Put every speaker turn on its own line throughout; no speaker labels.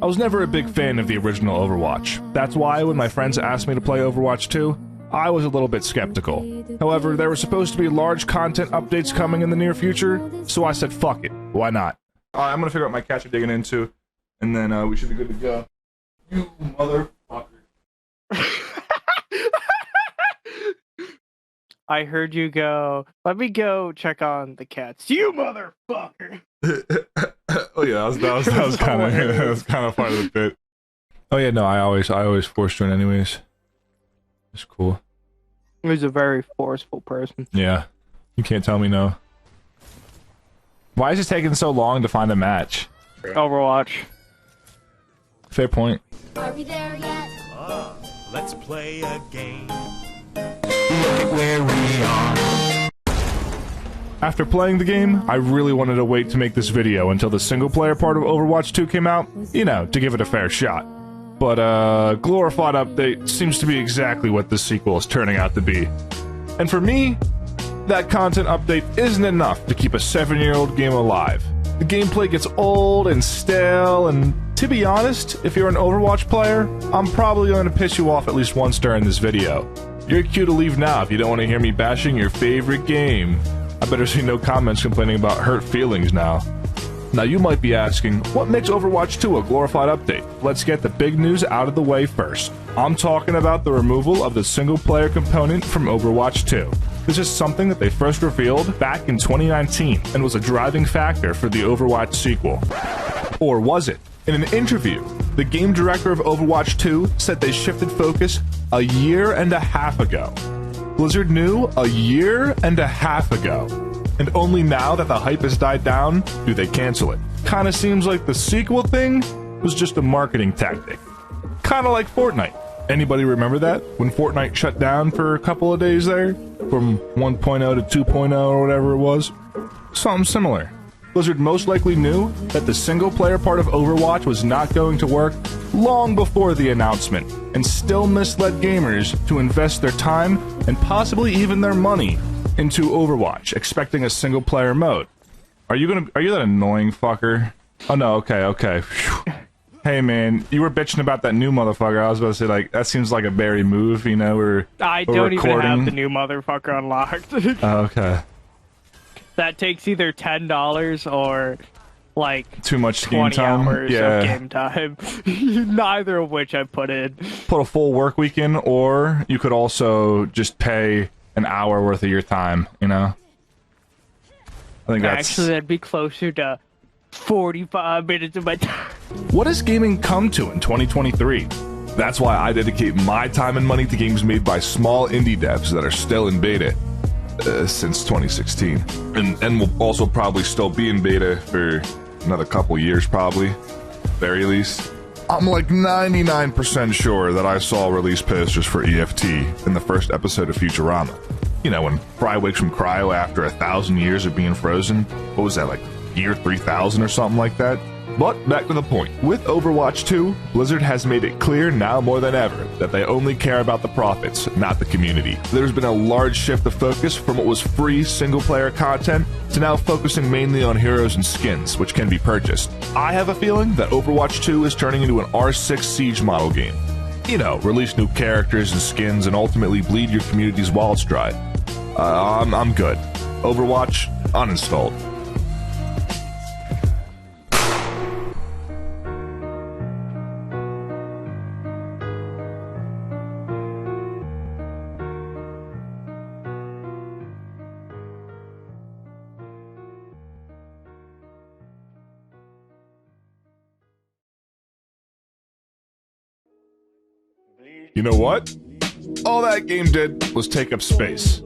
I was never a big fan of the original Overwatch. That's why when my friends asked me to play Overwatch 2, I was a little bit skeptical. However, there were supposed to be large content updates coming in the near future, so I said fuck it, why not? Alright, I'm gonna figure out my catch you're digging into, and then we should be good to go. You motherfucker.
I heard you go, let me go check on the cats. You motherfucker!
Oh yeah, that was kind of part of the bit. Oh yeah, no, I always force join anyways. It's cool.
He's a very forceful person.
Yeah, you can't tell me no. Why is it taking so long to find a match?
Overwatch.
Fair point.
Are we there yet?
Let's play a game.
Look at where we are.
After playing the game, I really wanted to wait to make this video until the single-player part of Overwatch 2 came out, you know, to give it a fair shot. But, glorified update seems to be exactly what this sequel is turning out to be. And for me, that content update isn't enough to keep a 7-year-old game alive. The gameplay gets old and stale, and to be honest, if you're an Overwatch player, I'm probably going to piss you off at least once during this video. You're cue to leave now if you don't want to hear me bashing your favorite game. I better see no comments complaining about hurt feelings now. Now you might be asking, what makes Overwatch 2 a glorified update? Let's get the big news out of the way first. I'm talking about the removal of the single-player component from Overwatch 2. This is something that they first revealed back in 2019 and was a driving factor for the Overwatch sequel. Or was it? In an interview, the game director of Overwatch 2 said they shifted focus a year and a half ago. Blizzard knew a year and a half ago. And only now that the hype has died down, do they cancel it. Kinda seems like the sequel thing was just a marketing tactic. Kinda like Fortnite. Anybody remember that? When Fortnite shut down for a couple of days there? From 1.0 to 2.0 or whatever it was? Something similar. Blizzard most likely knew that the single-player part of Overwatch was not going to work long before the announcement, and still misled gamers to invest their time, and possibly even their money, into Overwatch, expecting a single-player mode. Are you that annoying fucker? Oh no, okay. Whew. Hey man, you were bitching about that new motherfucker. I was about to say, like, that seems like a Barry move, you know,
I don't even have the new motherfucker unlocked.
Oh, okay.
That takes either $10 or, like,
too much game
20
time.
hours of game time. Neither of which I put in.
Put a full work week in, or you could also just pay an hour worth of your time, you know? I think that's...
Actually, that'd be closer to 45 minutes of my time.
What has gaming come to in 2023? That's why I dedicate my time and money to games made by small indie devs that are still in beta. Since 2016, and will also probably still be in beta for another couple years, probably, very least. I'm like 99% sure that I saw release posters for EFT in the first episode of Futurama. You know, when Fry wakes from cryo after 1,000 years of being frozen. What was that, like year 3000 or something like that? But back to the point. With Overwatch 2, Blizzard has made it clear now more than ever that they only care about the profits, not the community. There's been a large shift of focus from what was free single-player content to now focusing mainly on heroes and skins, which can be purchased. I have a feeling that Overwatch 2 is turning into an R6 Siege model game. You know, release new characters and skins and ultimately bleed your community's wallets dry. I'm good. Overwatch, uninstalled. You know what? All that game did was take up space.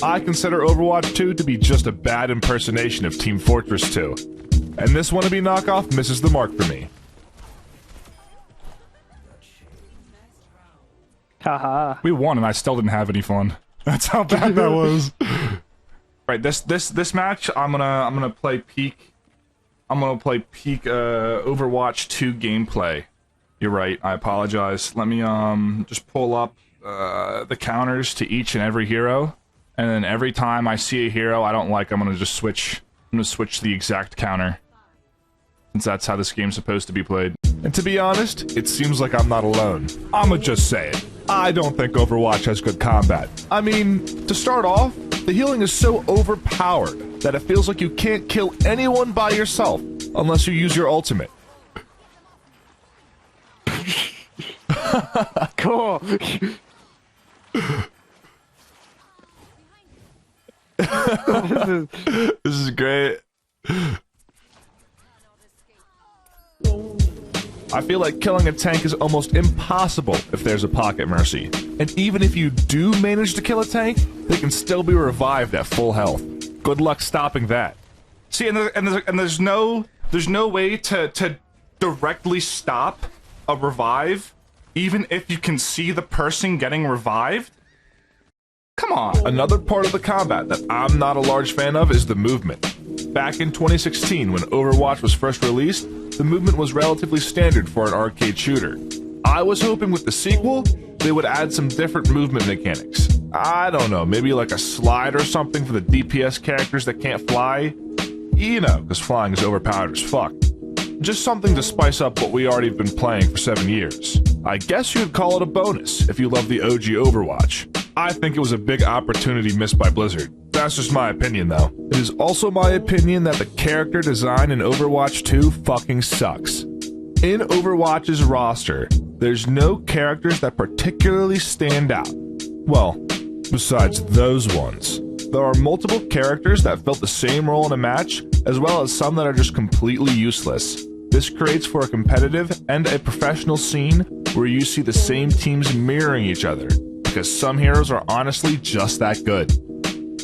I consider Overwatch 2 to be just a bad impersonation of Team Fortress 2. And this wannabe knockoff misses the mark for me.
Haha.
We won and I still didn't have any fun. That's how bad that was. Right, this match I'm gonna play peak Overwatch 2 gameplay. You're right, I apologize. Let me just pull up the counters to each and every hero, and then every time I see a hero I don't like, I'm gonna switch the exact counter, since that's how this game's supposed to be played. And to be honest, it seems like I'm not alone. I'ma just say it. I don't think Overwatch has good combat. I mean, to start off, the healing is so overpowered that it feels like you can't kill anyone by yourself unless you use your ultimate.
Cool.
This is great. I feel like killing a tank is almost impossible if there's a pocket mercy. And even if you do manage to kill a tank, they can still be revived at full health. Good luck stopping that. See, and there's no way to directly stop a revive, even if you can see the person getting revived. Come on. Another part of the combat that I'm not a large fan of is the movement. Back in 2016, when Overwatch was first released, the movement was relatively standard for an arcade shooter. I was hoping with the sequel, they would add some different movement mechanics. I don't know, maybe like a slide or something for the DPS characters that can't fly? You know, because flying is overpowered as fuck. Just something to spice up what we already have been playing for 7 years. I guess you'd call it a bonus if you love the OG Overwatch. I think it was a big opportunity missed by Blizzard. That's just my opinion though. It is also my opinion that the character design in Overwatch 2 fucking sucks. In Overwatch's roster, there's no characters that particularly stand out. Well, besides those ones. There are multiple characters that fill the same role in a match, as well as some that are just completely useless. This creates for a competitive and a professional scene where you see the same teams mirroring each other, because some heroes are honestly just that good.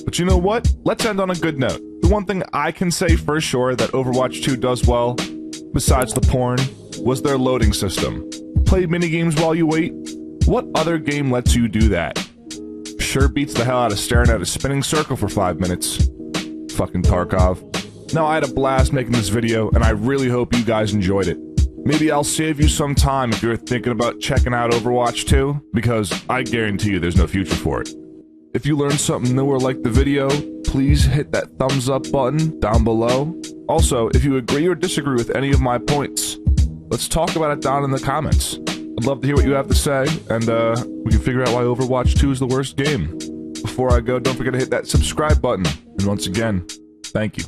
But you know what? Let's end on a good note. The one thing I can say for sure that Overwatch 2 does well, besides the porn, was their loading system. Play minigames while you wait? What other game lets you do that? Sure beats the hell out of staring at a spinning circle for 5 minutes. Fucking Tarkov. Now, I had a blast making this video, and I really hope you guys enjoyed it. Maybe I'll save you some time if you're thinking about checking out Overwatch 2, because I guarantee you there's no future for it. If you learned something new or liked the video, please hit that thumbs up button down below. Also, if you agree or disagree with any of my points, let's talk about it down in the comments. I'd love to hear what you have to say, and we can figure out why Overwatch 2 is the worst game. Before I go, don't forget to hit that subscribe button. And once again, thank you.